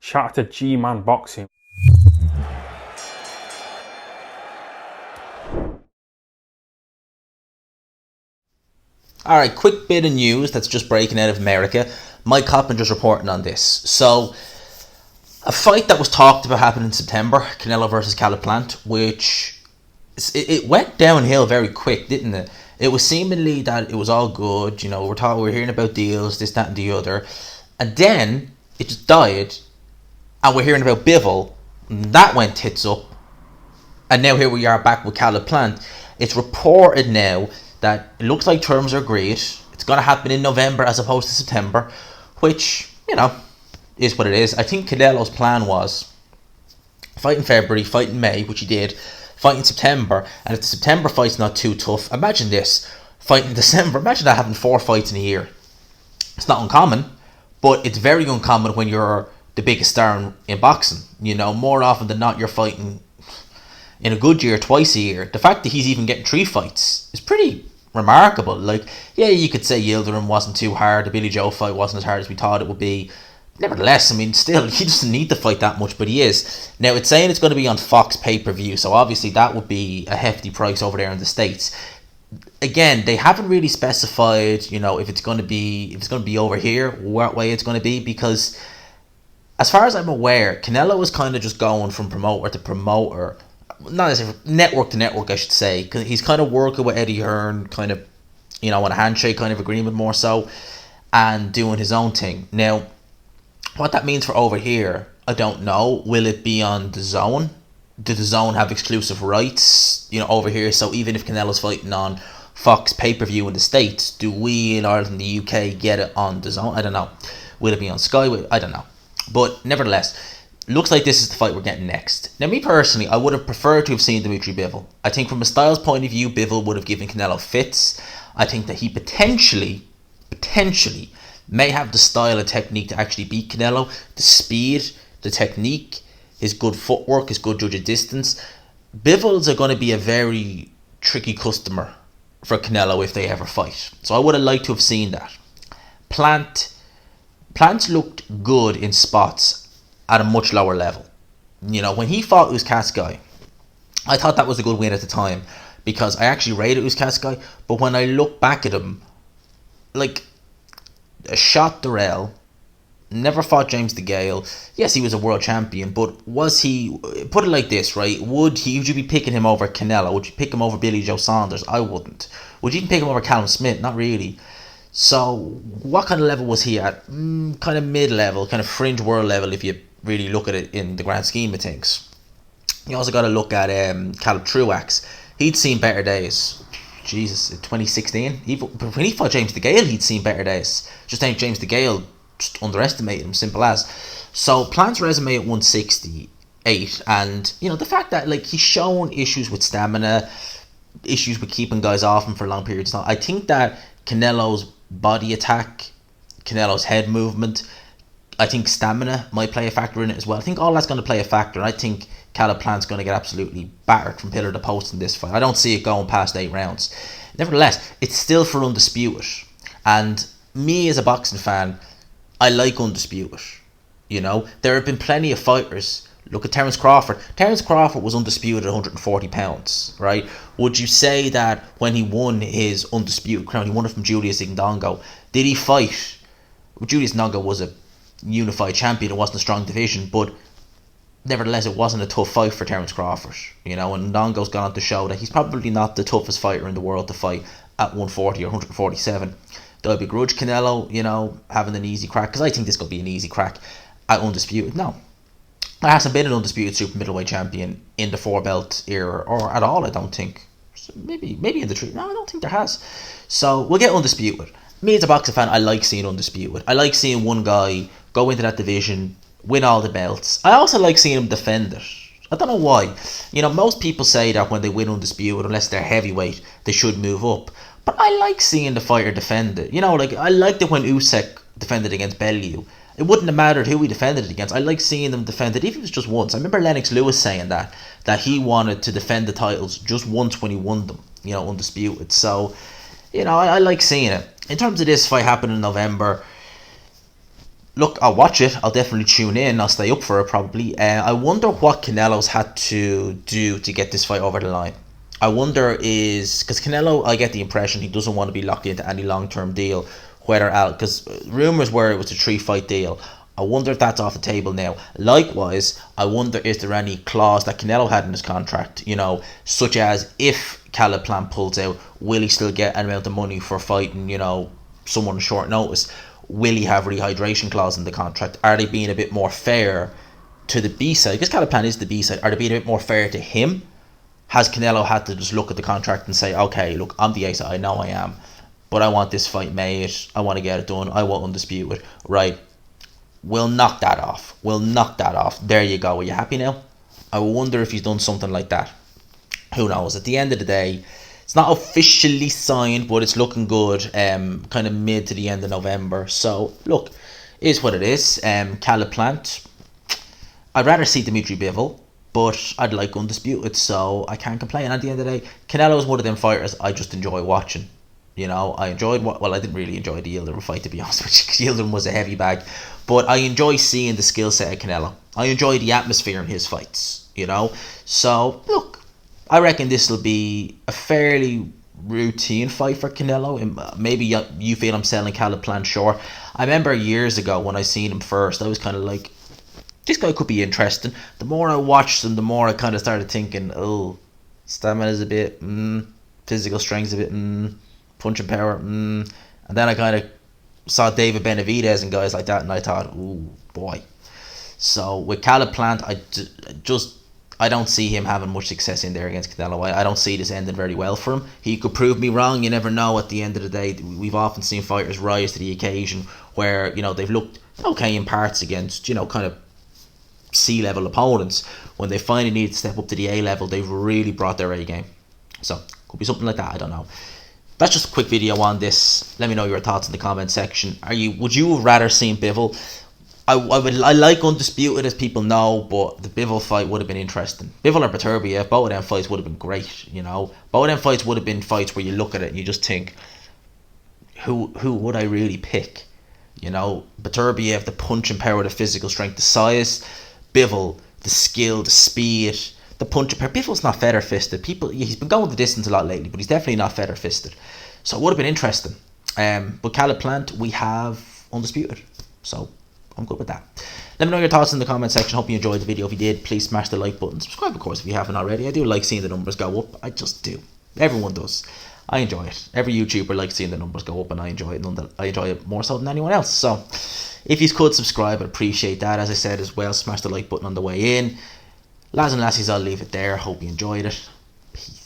Shout out to G-Man Boxing. All right, quick bit of news that's just breaking out of America. Mike Coppinger's reporting on this. So, a fight that was talked about happening in September, Canelo versus Caleb Plant, which it went downhill very quick, didn't it? It was seemingly that it was all good. You know, we're hearing about deals, this, that, and the other, and then it just died, and we're hearing about Bivol. That went tits up, and now here we are back with Caleb Plant. It's reported now that it looks like terms are agreed. It's going to happen in November as opposed to September, which, is what it is. I think Canelo's plan was fight in February, fight in May, which he did, fight in September, and if the September fight's not too tough, imagine this, fight in December. Imagine that, having 4 fights in a year. It's not uncommon, but it's very uncommon when you're the biggest star in boxing. More often than not, you're fighting in a good year twice a year. The fact that he's even getting 3 fights is pretty remarkable. You could say Yildirim wasn't too hard, the Billy Joe fight wasn't as hard as we thought it would be. Nevertheless, still, he doesn't need to fight that much, but he is. Now, it's saying it's going to be on Fox pay-per-view, so obviously that would be a hefty price over there in the States. Again, they haven't really specified, if it's going to be over here, what way it's going to be, because as far as I'm aware, Canelo is kind of just going from promoter to promoter, not as network to network, I should say, because he's kind of working with Eddie Hearn, kind of, on a handshake kind of agreement more so, and doing his own thing. Now, what that means for over here, I don't know. Will it be on DAZN? Did DAZN have exclusive rights, over here? So even if Canelo's fighting on Fox pay-per-view in the States, do we in Ireland and the UK get it on DAZN? I don't know. Will it be on Sky? I don't know. But nevertheless, looks like this is the fight we're getting next. Now, me personally, I would have preferred to have seen Dimitri Bivol. I think from a styles point of view, Bivol would have given Canelo fits. I think that he potentially may have the style and technique to actually beat Canelo. The speed, the technique, his good footwork, his good judge of distance. Bivol's are going to be a very tricky customer for Canelo if they ever fight. So I would have liked to have seen that. Plant looked good in spots at a much lower level. When he fought Uskaskai, I thought that was a good win at the time because I actually rated Uskaskai, but when I look back at him, a shot Durrell, never fought James DeGale. Yes, he was a world champion, but was he, put it like this, right? Would you be picking him over Canelo? Would you pick him over Billy Joe Saunders? I wouldn't. Would you even pick him over Callum Smith? Not really. So, what kind of level was he at? Kind of mid-level, kind of fringe world level if you really look at it in the grand scheme of things. You also got to look at Caleb Truax. He'd seen better days. Jesus, in 2016, when he fought James DeGale, he'd seen better days. Just think James DeGale just underestimated him, simple as. So Plant's resume at 168, and the fact that he's shown issues with stamina, issues with keeping guys off him for long periods of time. I think that Canelo's body attack, Canelo's head movement, I think stamina might play a factor in it as well. I think all that's going to play a factor, and I think Caleb Plant's going to get absolutely battered from pillar to post in this fight. I don't see it going past 8 rounds. Nevertheless, it's still for Undisputed. And me as a boxing fan, I like Undisputed. There have been plenty of fighters. Look at Terence Crawford. Terence Crawford was undisputed at 140 pounds, right? Would you say that when he won his undisputed crown, he won it from Julius Indongo, did he fight? Julius Indongo was a unified champion. It wasn't a strong division, but nevertheless, it wasn't a tough fight for Terence Crawford. And Ndongo's gone on to show that he's probably not the toughest fighter in the world to fight at 140 or 147. Do I begrudge Canelo, having an easy crack? Because I think this could be an easy crack at Undisputed. No. There hasn't been an Undisputed super middleweight champion in the 4-belt era, or at all, I don't think. Maybe in the 3. No, I don't think there has. So, we'll get Undisputed. Me as a boxing fan, I like seeing Undisputed. I like seeing one guy go into that division, win all the belts. I also like seeing him defend it. I don't know why. Most people say that when they win Undisputed, unless they're heavyweight, they should move up. But I like seeing the fighter defend it. I liked it when Usyk defended against Bellew. It wouldn't have mattered who he defended it against. I like seeing them defend it, even if it was just once. I remember Lennox Lewis saying that he wanted to defend the titles just once when he won them, Undisputed. So, I like seeing it. In terms of this fight happening in November, look, I'll watch it. I'll definitely tune in. I'll stay up for it probably. I wonder what Canelo's had to do to get this fight over the line. I wonder because Canelo, I get the impression he doesn't want to be locked into any long-term deal, because rumours were it was a 3-fight deal. I wonder if that's off the table now. Likewise, I wonder is there any clause that Canelo had in his contract, such as if Caleb Plant pulls out, will he still get an amount of money for fighting, someone on short notice? Will he have rehydration clause in the contract? Are they being a bit more fair to the B side? Because Caleb Plant is the B side. Are they being a bit more fair to him? Has Canelo had to just look at the contract and say, okay, look, I'm the A side, I know I am, but I want this fight made, I want to get it done, I want Undisputed, right? We'll knock that off. There you go. Are you happy now? I wonder if he's done something like that. Who knows? At the end of the day, it's not officially signed, but it's looking good. Kind of mid to the end of November. So look, is what it is. Caleb Plant. I'd rather see Dimitri Bivol, but I'd like Undisputed, so I can't complain. At the end of the day, Canelo is one of them fighters I just enjoy watching. I enjoyed I didn't really enjoy the Yildirim fight, to be honest with you. Yildirim was a heavy bag, but I enjoy seeing the skill set of Canelo. I enjoy the atmosphere in his fights, So look, I reckon this will be a fairly routine fight for Canelo. Maybe you feel I'm selling Caleb Plant short. I remember years ago when I seen him first, I was kind of like, this guy could be interesting. The more I watched him, the more I kind of started thinking, oh, stamina is a bit, physical strength is a bit, punching power, and then I kind of saw David Benavidez and guys like that, and I thought, ooh, boy. So with Caleb Plant, I don't see him having much success in there against Canelo. I don't see this ending very well for him. He could prove me wrong. You never know. At the end of the day, we've often seen fighters rise to the occasion where they've looked okay in parts against kind of C-level opponents. When they finally need to step up to the A level, they've really brought their A game. So could be something like that. I don't know. That's just a quick video on this. Let me know your thoughts in the comment section. Would you have rather seen Bivol? I like Undisputed, as people know, but the Bivol fight would have been interesting. Bivol or Beterbiev, both of them fights would have been great. Both of them fights would have been fights where you look at it and you just think, who would I really pick? Beterbiev, the punching power, the physical strength, the size. Bivol, the skill, the speed, the punch. Bivol's not feather fisted. He's been going the distance a lot lately, but he's definitely not feather fisted. So it would have been interesting. But Caleb Plant, we have Undisputed. So I'm good with that. Let me know your thoughts in the comment section. Hope you enjoyed the video. If you did, please smash the like button. Subscribe, of course, if you haven't already. I do like seeing the numbers go up. I just do. Everyone does. I enjoy it. Every YouTuber likes seeing the numbers go up, and I enjoy it. I enjoy it more so than anyone else. So if you could subscribe, I'd appreciate that. As I said as well, smash the like button on the way in. Lads and lassies, I'll leave it there. Hope you enjoyed it. Peace.